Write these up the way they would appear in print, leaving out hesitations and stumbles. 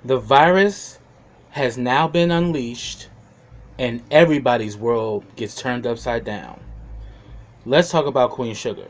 The virus has now been unleashed and everybody's world gets turned upside down. Let's talk about Queen Sugar.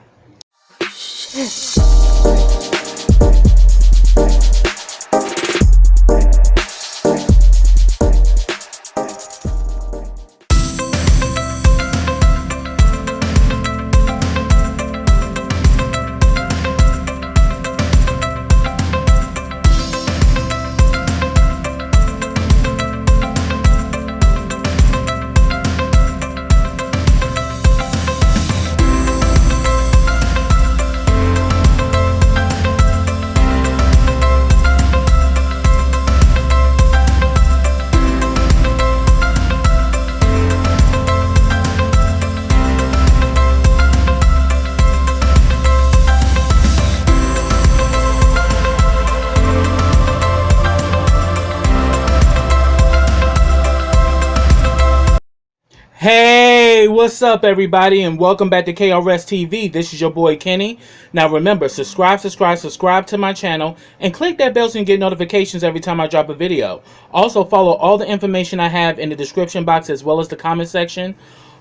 Hey, what's up, everybody, and welcome back to KRSTV. This is your boy Kenny. Now, remember, subscribe to my channel, and click that bell so you can get notifications every time I drop a video. Also, follow all the information I have in the description box as well as the comment section.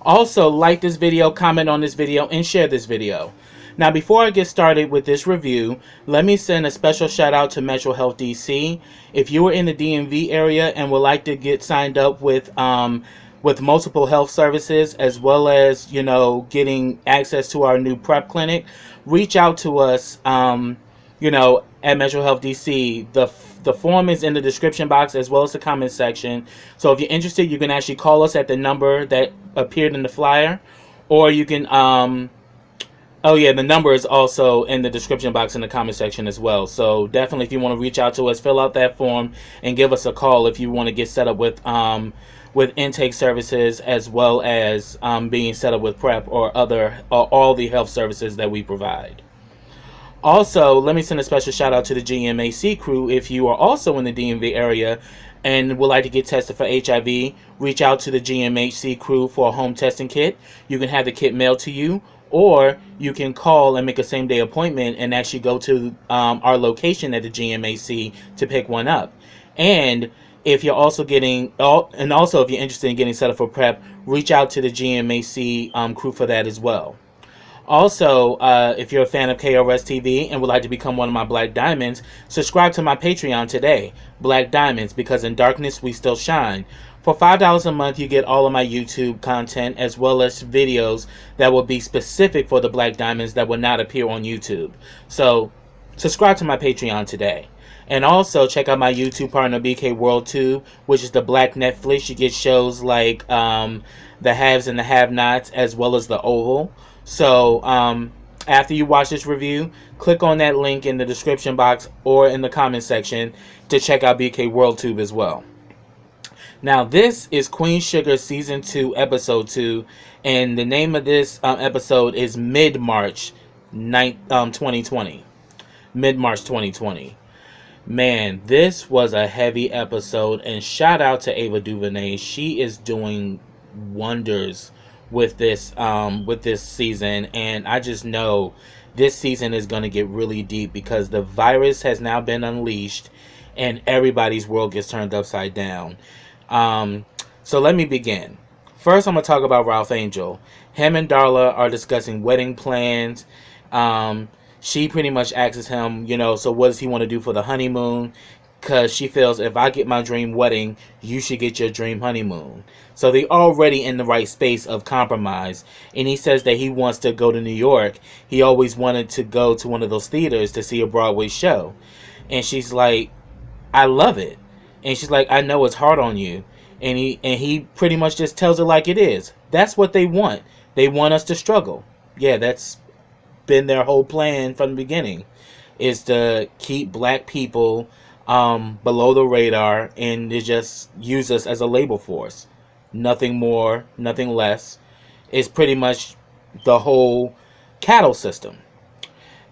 Also, like this video, comment on this video, and share this video. Now, before I get started with this review, let me send a special shout out to Metro Health DC. If you are in the DMV area and would like to get signed up with multiple health services, as well as, getting access to our new prep clinic, reach out to us, at Metro Health DC. The form is in the description box as well as the comment section. So if you're interested, you can actually call us at the number that appeared in the flyer, or you can, oh yeah, the number is also in the description box in the comment section as well. So definitely, if you want to reach out to us, fill out that form and give us a call if you want to get set up with intake services, as well as being set up with prep or all the health services that we provide. Also, let me send a special shout out to the GMHC crew. If you are also in the DMV area and would like to get tested for HIV, reach out to the GMHC crew for a home testing kit. You can have the kit mailed to you, or you can call and make a same-day appointment and actually go to our location at the GMHC to pick one up. And if you're also if you're interested in getting set up for prep, reach out to the GMHC crew for that as well. Also, if you're a fan of KRSTV and would like to become one of my Black Diamonds, subscribe to my Patreon today, Black Diamonds, because in darkness we still shine. For $5 a month, you get all of my YouTube content, as well as videos that will be specific for the Black Diamonds that will not appear on YouTube. So, subscribe to my Patreon today. And also, check out my YouTube partner, BK WorldTube, which is the Black Netflix. You get shows like The Haves and the Have-Nots, as well as The Oval. So, after you watch this review, click on that link in the description box or in the comment section to check out BK WorldTube as well. Now, this is Queen Sugar Season 2, Episode 2, and the name of this episode is Mid-March 2020. Mid-March 2020. Man, this was a heavy episode, and shout out to Ava DuVernay. She is doing wonders with this season, and I just know this season is going to get really deep because the virus has now been unleashed and everybody's world gets turned upside down. So let me begin. First, I'm going to talk about Ralph Angel. Him and Darla are discussing wedding plans. She pretty much asks him, so what does he want to do for the honeymoon? Because she feels, if I get my dream wedding, you should get your dream honeymoon. So they're already in the right space of compromise. And he says that he wants to go to New York. He always wanted to go to one of those theaters to see a Broadway show. And she's like, I love it. And she's like, I know it's hard on you. And he pretty much just tells her like it is. That's what they want. They want us to struggle. Yeah, that's been their whole plan from the beginning, is to keep black people below the radar and to just use us as a labor force. Nothing more, nothing less. It's pretty much the whole cattle system.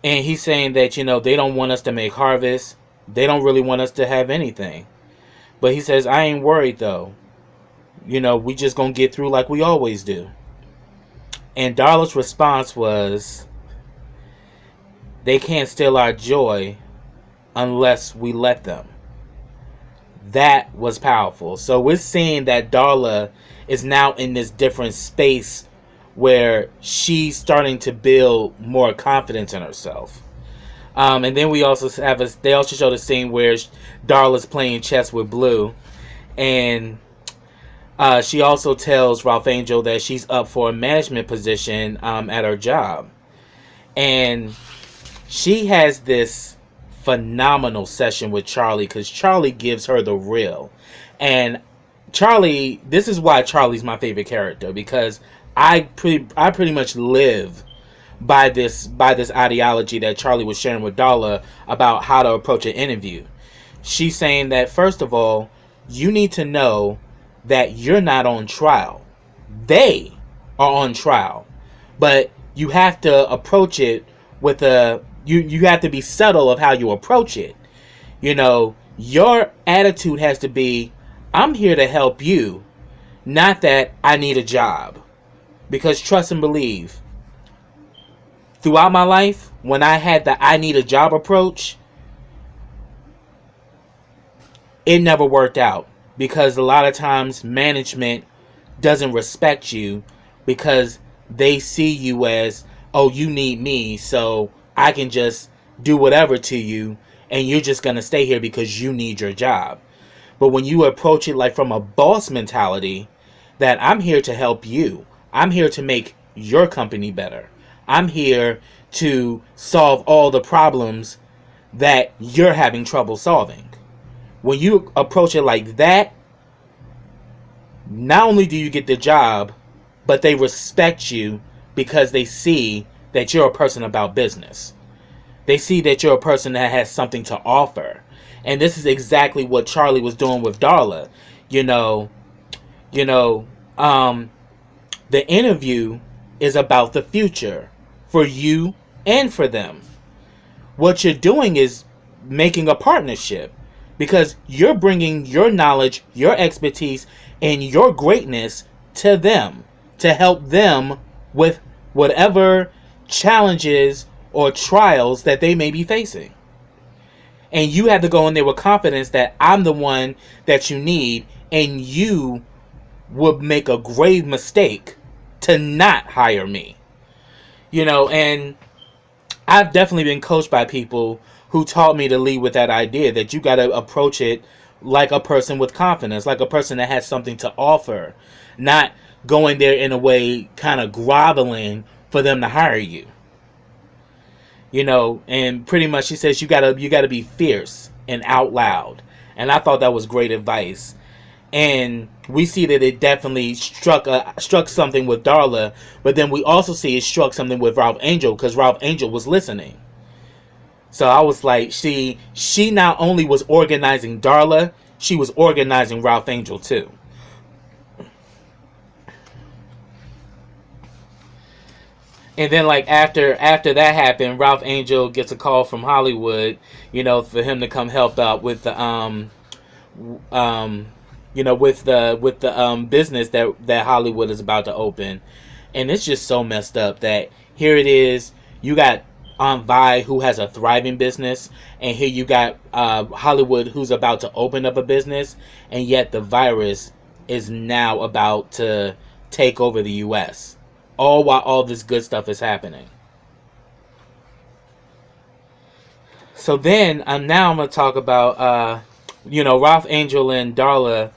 And he's saying that, they don't want us to make harvest. They don't really want us to have anything. But he says, I ain't worried though. We just gonna get through like we always do. And Darla's response was, they can't steal our joy unless we let them. That was powerful. So we're seeing that Darla is now in this different space where she's starting to build more confidence in herself. And then we also have they also show the scene where Darla's playing chess with Blue, and she also tells Ralph Angel that she's up for a management position at her job, and she has this phenomenal session with Charlie because Charlie gives her the real. And Charlie, this is why Charlie's my favorite character, because I pretty much live by this ideology that Charlie was sharing with Darla about how to approach an interview. She's saying that, first of all, you need to know that you're not on trial. They are on trial. But you have to approach it with you have to be subtle of how you approach it. You know, your attitude has to be, I'm here to help you, not that I need a job. Because trust and believe, throughout my life, when I had the I need a job approach, it never worked out. Because a lot of times management doesn't respect you because they see you as, oh, you need me, so I can just do whatever to you, and you're just going to stay here because you need your job. But when you approach it like from a boss mentality, that I'm here to help you, I'm here to make your company better, I'm here to solve all the problems that you're having trouble solving. When you approach it like that, not only do you get the job, but they respect you because they see that you're a person about business. They see that you're a person that has something to offer. And this is exactly what Charlie was doing with Darla. You know, the interview is about the future for you and for them. What you're doing is making a partnership because you're bringing your knowledge, your expertise, and your greatness to them to help them with whatever challenges or trials that they may be facing. And you have to go in there with confidence that I'm the one that you need, and you would make a grave mistake to not hire me. You know, and I've definitely been coached by people who taught me to lead with that idea that you got to approach it like a person with confidence, like a person that has something to offer, not going there in a way kind of groveling for them to hire you. You know, and pretty much she says you gotta be fierce and out loud. And I thought that was great advice. And we see that it definitely struck something with Darla, but then we also see it struck something with Ralph Angel because Ralph Angel was listening. So I was like, she not only was organizing Darla, she was organizing Ralph Angel too. And then, like, after that happened, Ralph Angel gets a call from Hollywood, you know, for him to come help out with the business that Hollywood is about to open. And it's just so messed up that here it is, you got Aunt Vi who has a thriving business, and here you got Hollywood who's about to open up a business, and yet the virus is now about to take over the U.S. All while all this good stuff is happening. So then, now I'm going to talk about, Ralph Angel and Darla,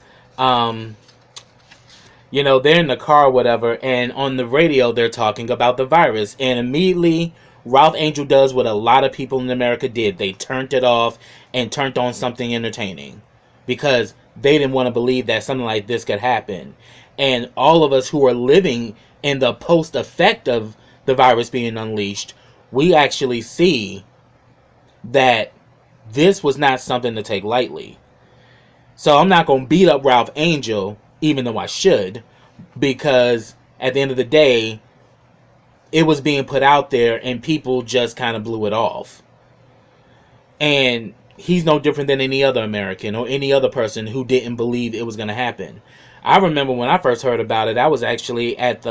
they're in the car or whatever, and on the radio they're talking about the virus. And immediately, Ralph Angel does what a lot of people in America did. They turned it off and turned on something entertaining. Because they didn't want to believe that something like this could happen. And all of us who are living in the post effect of the virus being unleashed, we actually see that this was not something to take lightly. So I'm not going to beat up Ralph Angel, even though I should, because at the end of the day, it was being put out there and people just kind of blew it off. And he's no different than any other American or any other person who didn't believe it was going to happen. I remember when I first heard about it, I was actually at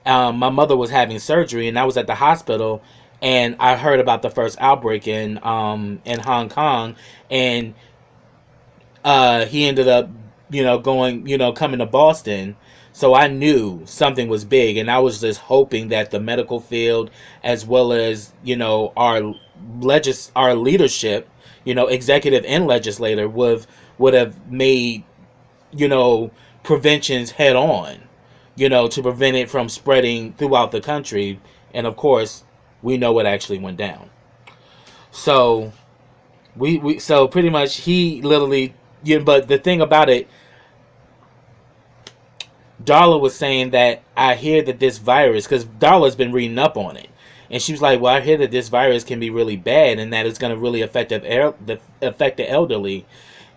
my mother was having surgery, and I was at the hospital, and I heard about the first outbreak in Hong Kong, and he ended up, going, coming to Boston. So I knew something was big, and I was just hoping that the medical field, as well as our leadership, executive and legislator, would have made you know preventions head on, to prevent it from spreading throughout the country. And of course, we know what actually went down. So so pretty much he literally, but the thing about it, Darla was saying that I hear that this virus, because Darla's been reading up on it, and she was like, "Well, I hear that this virus can be really bad, and that it's going to really affect the elderly."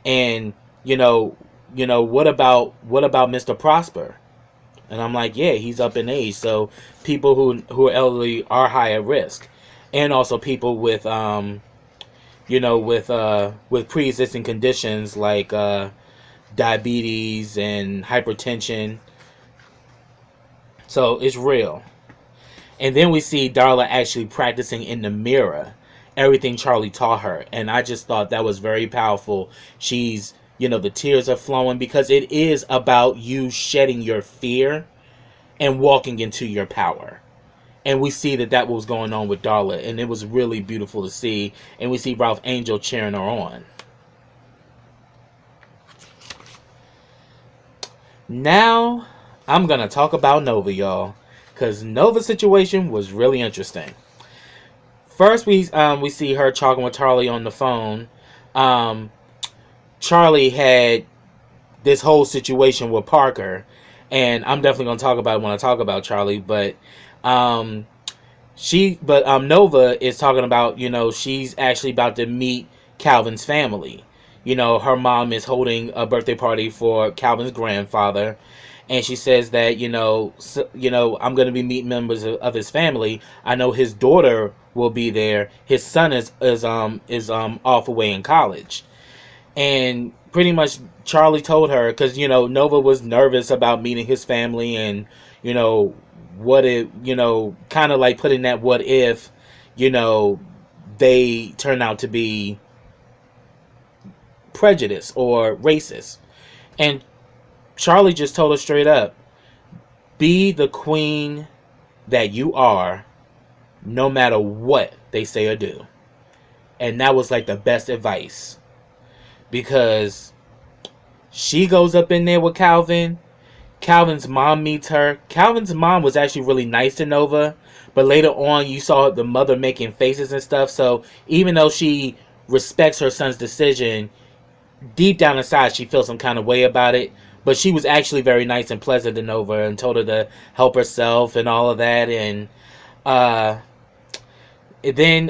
And what about Mr. Prosper? And I'm like, yeah, he's up in age, so people who are elderly are high at risk, and also people with with pre-existing conditions like diabetes and hypertension. So it's real. And then we see Darla actually practicing in the mirror everything Charlie taught her. And I just thought that was very powerful. She's, the tears are flowing because it is about you shedding your fear and walking into your power. And we see that was going on with Darla. And it was really beautiful to see. And we see Ralph Angel cheering her on. Now, I'm going to talk about Nova, y'all. Because Nova's situation was really interesting. First, we see her talking with Charlie on the phone. Charlie had this whole situation with Parker. And I'm definitely going to talk about it when I talk about Charlie. But Nova is talking about, she's actually about to meet Calvin's family. Her mom is holding a birthday party for Calvin's grandfather, and she says that I'm going to be meeting members of his family. I know his daughter will be there. His son is off away in college, and pretty much Charlie told her, because Nova was nervous about meeting his family, and what if kind of like putting that what if they turn out to be prejudiced or racist. And Charlie just told her straight up, be the queen that you are, no matter what they say or do. And that was like the best advice, because she goes up in there with Calvin. Calvin's mom meets her. Calvin's mom was actually really nice to Nova, but later on you saw the mother making faces and stuff. So even though she respects her son's decision, deep down inside she feels some kind of way about it. But she was actually very nice and pleasant to Nova and told her to help herself and all of that. And then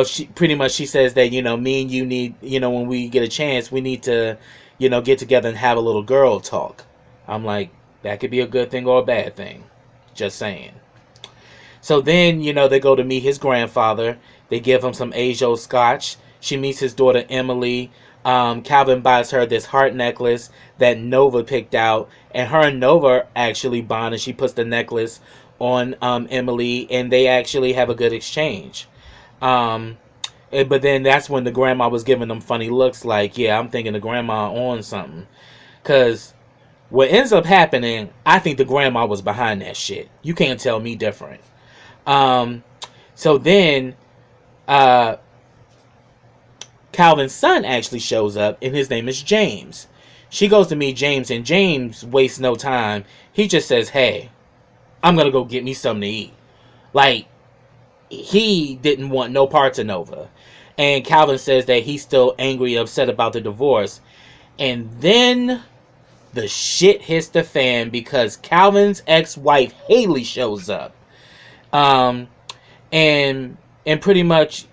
she pretty much, she says that me and you need, when we get a chance, we need to get together and have a little girl talk. I'm like, that could be a good thing or a bad thing, just saying. So then they go to meet his grandfather. They give him some Ajo scotch. She meets his daughter Emily. Calvin buys her this heart necklace that Nova picked out, and her and Nova actually bond, and she puts the necklace on Emily, and they actually have a good exchange. But then that's when the grandma was giving them funny looks, like, yeah, I'm thinking the grandma on something. Because what ends up happening, I think the grandma was behind that shit. You can't tell me different. So then Calvin's son actually shows up, and his name is James. She goes to meet James, and James wastes no time. He just says, hey, I'm going to go get me something to eat. Like, he didn't want no parts of Nova. And Calvin says that he's still angry, upset about the divorce. And then the shit hits the fan, because Calvin's ex-wife Haley shows up. And pretty much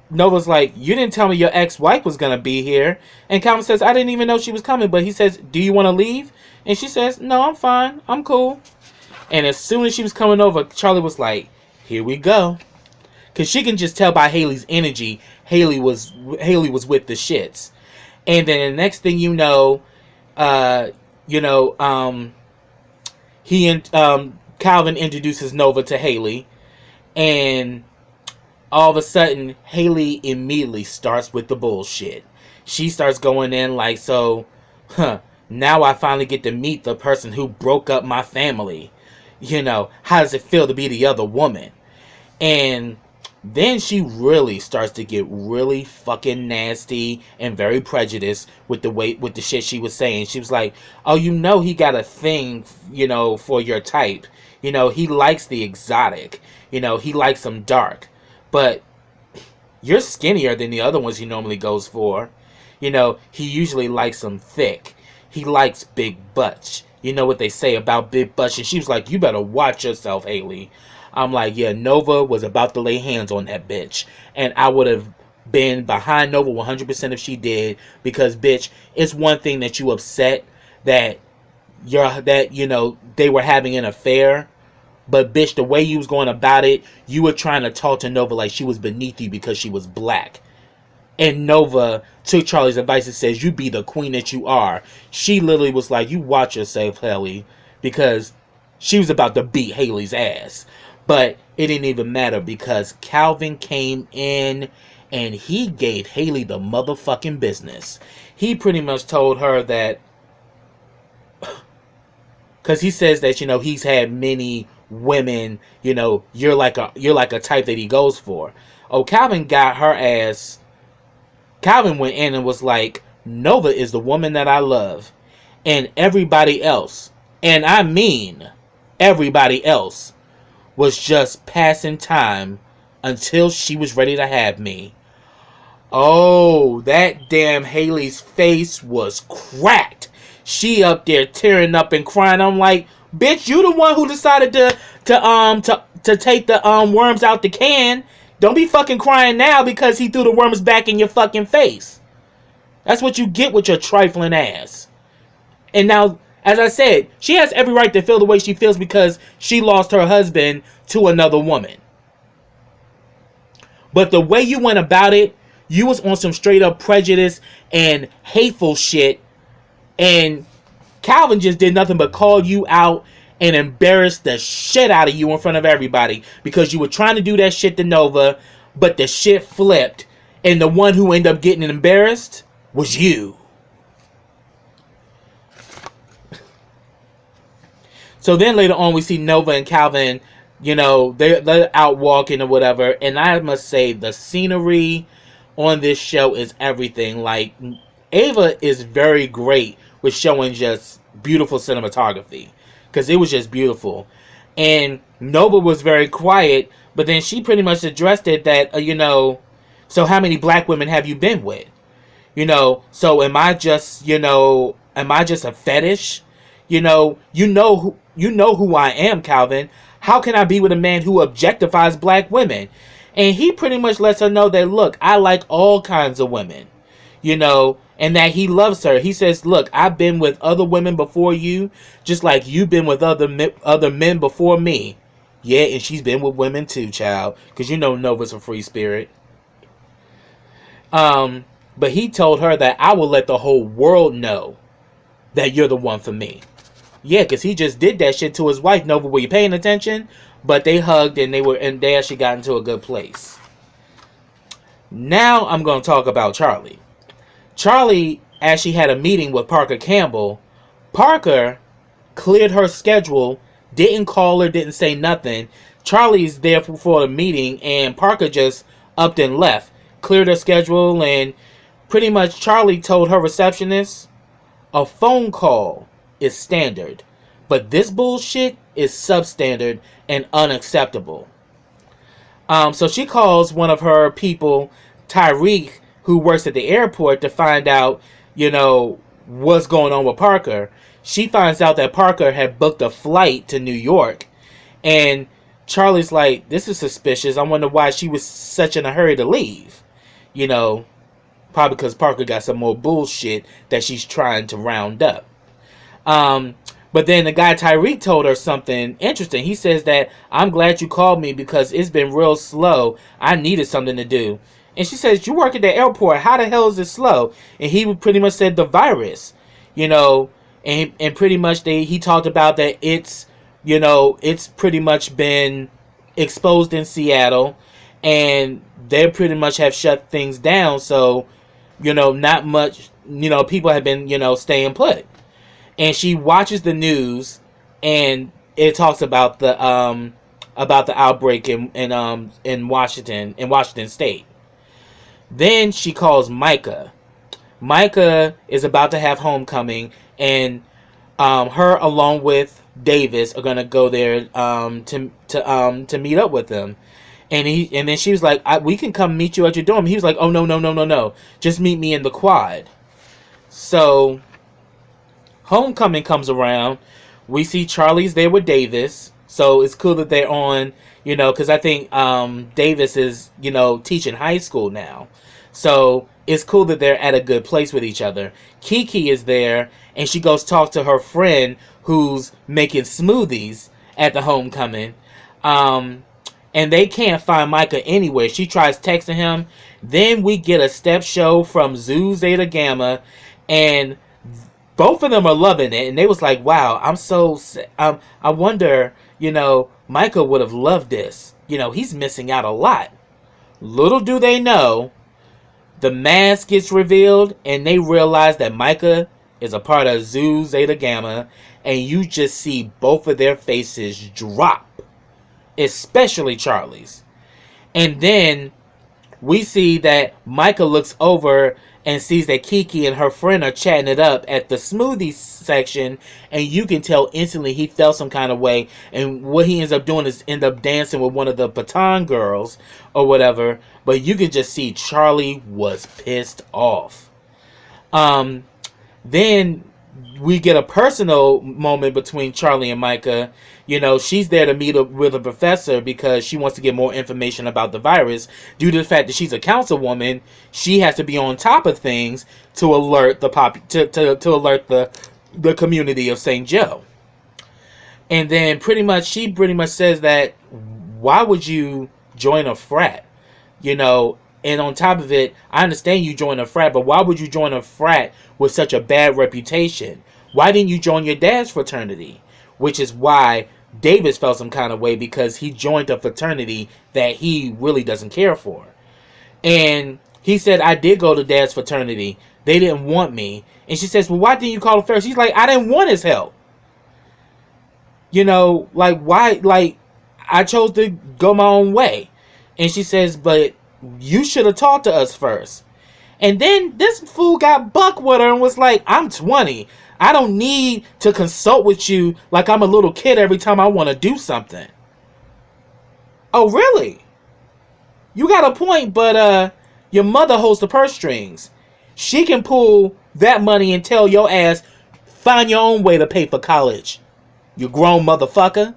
Nova's like, you didn't tell me your ex-wife was going to be here. And Calvin says, I didn't even know she was coming. But he says, do you want to leave? And she says, no, I'm fine. I'm cool. And as soon as she was coming over, Charlie was like, here we go. Because she can just tell by Haley's energy, Haley was with the shits. And then the next thing you know, Calvin introduces Nova to Haley. And all of a sudden, Haley immediately starts with the bullshit. She starts going in like, so, now I finally get to meet the person who broke up my family. How does it feel to be the other woman? And then she really starts to get really fucking nasty and very prejudiced with the shit she was saying. She was like, oh, he got a thing, for your type. He likes the exotic. He likes them dark. But you're skinnier than the other ones he normally goes for. He usually likes them thick. He likes big butts. You know what they say about big butts. And she was like, you better watch yourself, Haley. I'm like, yeah, Nova was about to lay hands on that bitch. And I would have been behind Nova 100% if she did. Because, bitch, it's one thing that you upset that they were having an affair. But, bitch, the way you was going about it, you were trying to talk to Nova like she was beneath you because she was black. And Nova took Charlie's advice and says, you be the queen that you are. She literally was like, you watch yourself, Haley. Because she was about to beat Haley's ass. But it didn't even matter because Calvin came in and he gave Haley the motherfucking business. He pretty much told her that, because he says that, he's had many women, you're like a type that he goes for. Oh, Calvin got her ass. Calvin went in and was like, Nova is the woman that I love. And everybody else, and I mean everybody else, was just passing time until she was ready to have me. Oh, that damn Haley's face was cracked. She up there tearing up and crying. I'm like, bitch, you the one who decided to take the worms out the can. Don't be fucking crying now because he threw the worms back in your fucking face. That's what you get with your trifling ass. And now, as I said, she has every right to feel the way she feels because she lost her husband to another woman. But the way you went about it, you was on some straight up prejudice and hateful shit. And Calvin just did nothing but call you out and embarrass the shit out of you in front of everybody. Because you were trying to do that shit to Nova, but the shit flipped. And the one who ended up getting embarrassed was you. So then later on we see Nova and Calvin, they're out walking or whatever. And I must say the scenery on this show is everything. Like, Ava is very great with showing just beautiful cinematography. Because it was just beautiful. And Nova was very quiet. But then she pretty much addressed it that, so how many black women have you been with? So am I just a fetish? You know who I am, Calvin. How can I be with a man who objectifies black women? And he pretty much lets her know that, look, I like all kinds of women, and that he loves her. He says, look, I've been with other women before you, just like you've been with other men before me. Yeah, and she's been with women too, child, because Nova's a free spirit. But he told her that I will let the whole world know that you're the one for me. Yeah, because he just did that shit to his wife. Nova, were you paying attention? But they hugged and they actually got into a good place. Now I'm going to talk about Charlie. Charlie actually had a meeting with Parker Campbell. Parker cleared her schedule, didn't call her, didn't say nothing. Charlie's there for the meeting and Parker just upped and left. Cleared her schedule and pretty much Charlie told her receptionist, a phone call is standard, but this bullshit is substandard and unacceptable. So she calls one of her people, Tyreek, who works at the airport, to find out, what's going on with Parker. She finds out that Parker had booked a flight to New York, and Charlie's like, this is suspicious. I wonder why she was such in a hurry to leave. Probably because Parker got some more bullshit that she's trying to round up. But then the guy Tyreek told her something interesting. He says that, I'm glad you called me because it's been real slow. I needed something to do. And she says, you work at the airport. How the hell is it slow? And he pretty much said the virus, and pretty much he talked about that it's pretty much been exposed in Seattle. and they pretty much have shut things down. So, not much, people have been, staying put. And she watches the news, and it talks about the outbreak in Washington State. Then she calls Micah. Micah is about to have homecoming, and her along with Davis are gonna go there to meet up with them. And then she was like, "We can come meet you at your dorm." He was like, "Oh, no, no, no, no, no! Just meet me in the quad." So homecoming comes around. We see Charlie's there with Davis. So it's cool that they're on, because I think Davis is, teaching high school now. So it's cool that they're at a good place with each other. Kiki is there, and she goes talk to her friend who's making smoothies at the homecoming. And they can't find Micah anywhere. She tries texting him. Then we get a step show from Zu Zeta Gamma, and both of them are loving it. And they was like, "Wow, I wonder, Micah would have loved this. He's missing out a lot." Little do they know, the mask gets revealed, and they realize that Micah is a part of Zu Zeta Gamma, and you just see both of their faces drop. Especially Charlie's. And then we see that Micah looks over and sees that Kiki and her friend are chatting it up at the smoothie section, and you can tell instantly he felt some kind of way, and what he ends up doing is end up dancing with one of the Baton girls or whatever, but you can just see Charlie was pissed off. Then we get a personal moment between Charlie and Micah. She's there to meet up with a professor because she wants to get more information about the virus. Due to the fact that she's a councilwoman, she has to be on top of things to alert to alert the community of St. Joe. And then she pretty much says that, why would you join a frat? And on top of it, I understand you join a frat, but why would you join a frat with such a bad reputation? Why didn't you join your dad's fraternity? Which is why Davis felt some kind of way, because he joined a fraternity that he really doesn't care for. And he said, "I did go to dad's fraternity. They didn't want me." And she says, "Well, why didn't you call him first?" He's like, "I didn't want his help. Why? I chose to go my own way." And she says, "But you should have talked to us first." And then this fool got buck with her and was like, "I'm 20. I don't need to consult with you like I'm a little kid every time I want to do something." Oh, really? You got a point, but your mother holds the purse strings. She can pull that money and tell your ass, find your own way to pay for college, you grown motherfucker.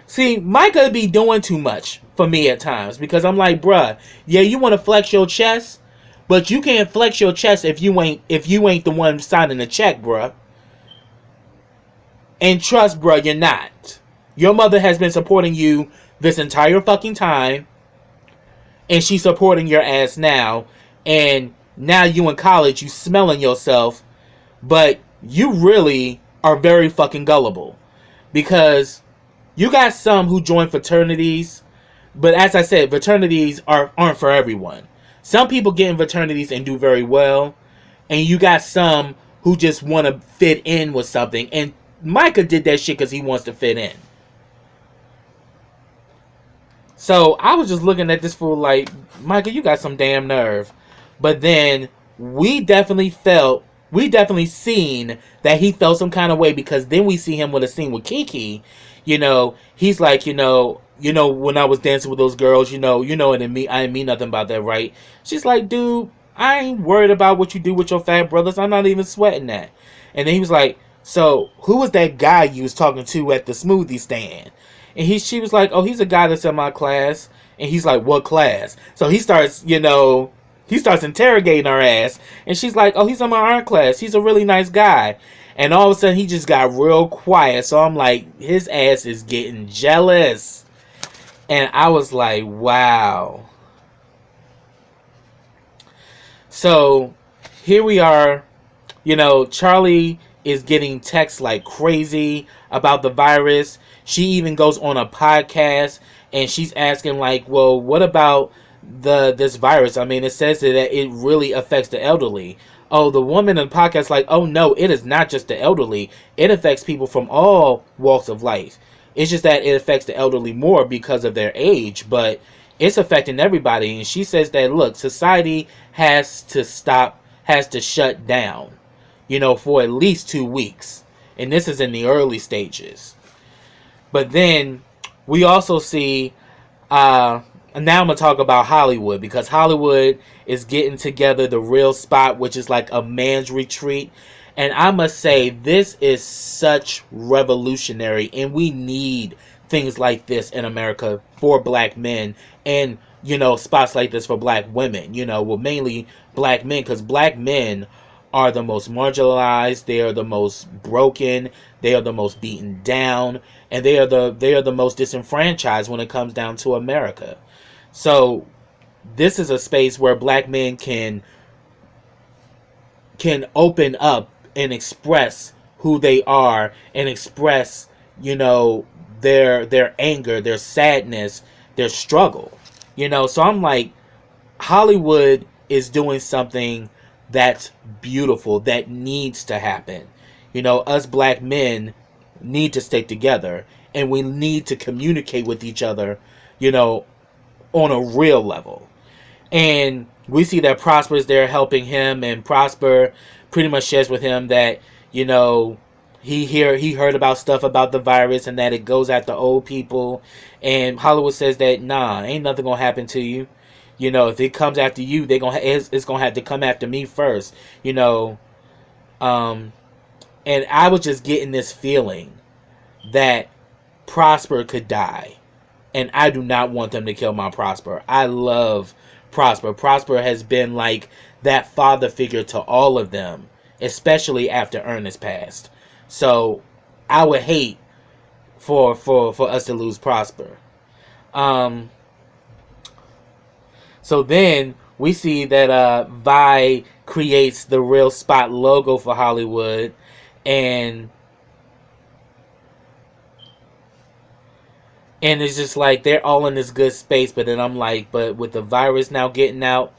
See, Micah be doing too much for me at times, because I'm like, bruh, yeah, you want to flex your chest, but you can't flex your chest if you ain't the one signing the check, bruh. And trust, bruh, you're not. Your mother has been supporting you this entire fucking time, and she's supporting your ass now. And now you in college, you smelling yourself, but you really are very fucking gullible, because you got some who join fraternities, but as I said, fraternities aren't for everyone. Some people get in fraternities and do very well, and you got some who just want to fit in with something. And Micah did that shit because he wants to fit in. So I was just looking at this fool like, Micah, you got some damn nerve. But then we definitely seen that he felt some kind of way, because then we see him with a scene with Kiki. He's like, when I was dancing with those girls, and I didn't mean nothing about that, right? She's like, dude, I ain't worried about what you do with your fat brothers. I'm not even sweating that. And then he was like, so who was that guy you was talking to at the smoothie stand? And she was like, oh, he's a guy that's in my class. And he's like, what class? So he starts interrogating her ass. And she's like, oh, he's in my art class. He's a really nice guy. And all of a sudden, he just got real quiet. So I'm like, his ass is getting jealous. And I was like, wow. So here we are. Charlie is getting texts like crazy about the virus. She even goes on a podcast and she's asking like, well, what about this virus? I mean, it says that it really affects the elderly. Oh, the woman in the podcast like, oh no, it is not just the elderly. It affects people from all walks of life. It's just that it affects the elderly more because of their age, but it's affecting everybody. And she says that, look, society has to shut down, for at least 2 weeks. And this is in the early stages. But then we also see, now I'm going to talk about Hollywood, because Hollywood is getting together the real spot, which is like a man's retreat. And I must say, this is such revolutionary, and we need things like this in America for black men, and, spots like this for black women, well, mainly black men, because black men are the most marginalized, they are the most broken, they are the most beaten down, and they are the most disenfranchised when it comes down to America. So this is a space where black men can open up and express who they are, and express, their anger, their sadness, their struggle. So I'm like, Hollywood is doing something that's beautiful, that needs to happen. Us black men need to stay together, and we need to communicate with each other, on a real level. And we see that Prosper is there helping him, and Prosper pretty much shares with him that, he heard about stuff about the virus and that it goes after old people. And Hollywood says that, nah, ain't nothing gonna happen to you. If it comes after you, it's gonna have to come after me first. And I was just getting this feeling that Prosper could die, and I do not want them to kill my Prosper. I love Prosper. Prosper has been like that father figure to all of them, especially after Ernest passed. So I would hate for us to lose Prosper. So then we see that Vi creates the Real Spot logo for Hollywood, and it's just like they're all in this good space. But then I'm like, but with the virus now getting out,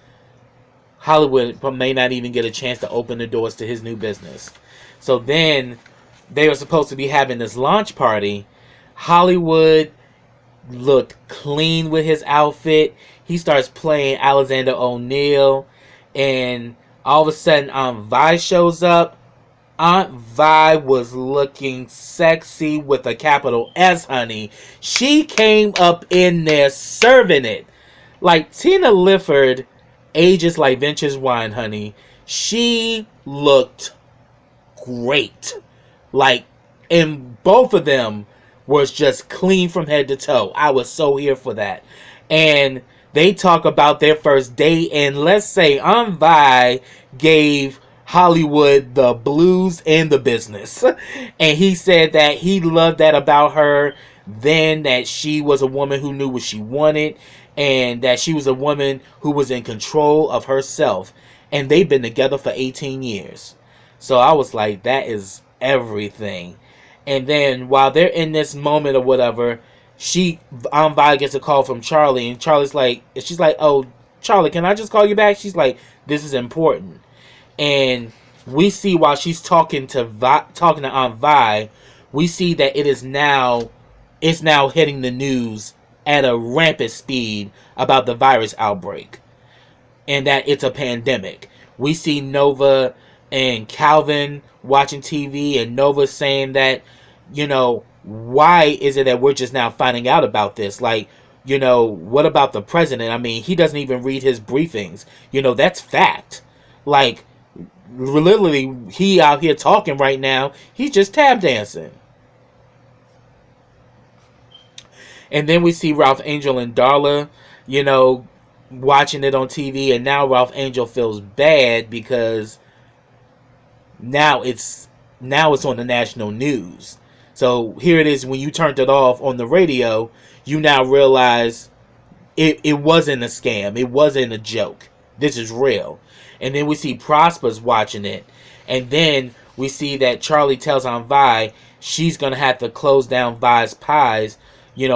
Hollywood may not even get a chance to open the doors to his new business. So then they were supposed to be having this launch party. Hollywood looked clean with his outfit. He starts playing Alexander O'Neal, and all of a sudden Aunt Vi shows up. Aunt Vi was looking sexy with a capital S, honey. She came up in there serving it. Like Tina Lifford ages like Venture's wine, honey. She looked great. Like, and both of them was just clean from head to toe. I was so here for that. And they talk about their first date, and let's say Aunt Vi gave Hollywood the blues and the business. And he said that he loved that about her, then that she was a woman who knew what she wanted, and that she was a woman who was in control of herself. And they've been together for 18 years. So I was like, that is everything. And then while they're in this moment or whatever, Aunt Vi gets a call from Charlie, and she's like, oh, Charlie, can I just call you back? She's like, this is important. And we see while she's talking to Aunt Vi, we see that it's now hitting the news at a rampant speed about the virus outbreak, and that it's a pandemic. We see Nova and Calvin watching TV, and Nova saying that, why is it that we're just now finding out about this? Like, what about the president? I mean, he doesn't even read his briefings. That's fact. Like, literally, he out here talking right now. He's just tap dancing. And then we see Ralph Angel and Darla, watching it on TV. And now Ralph Angel feels bad because now it's on the national news. So here it is, when you turned it off on the radio, you now realize it wasn't a scam. It wasn't a joke. This is real. And then we see Prosper's watching it. And then we see that Charlie tells Aunt Vi she's going to have to close down Vi's Pies,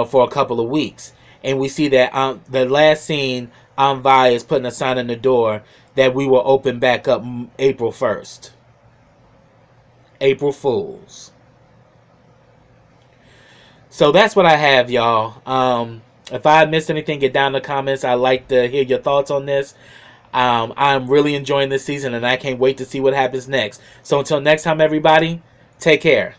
for a couple of weeks. And we see that the last scene, Aunt Vi is putting a sign on the door that we will open back up April 1st. April Fools. So that's what I have, y'all. If I missed anything, get down in the comments. I'd like to hear your thoughts on this. I'm really enjoying this season, and I can't wait to see what happens next. So until next time, everybody, take care.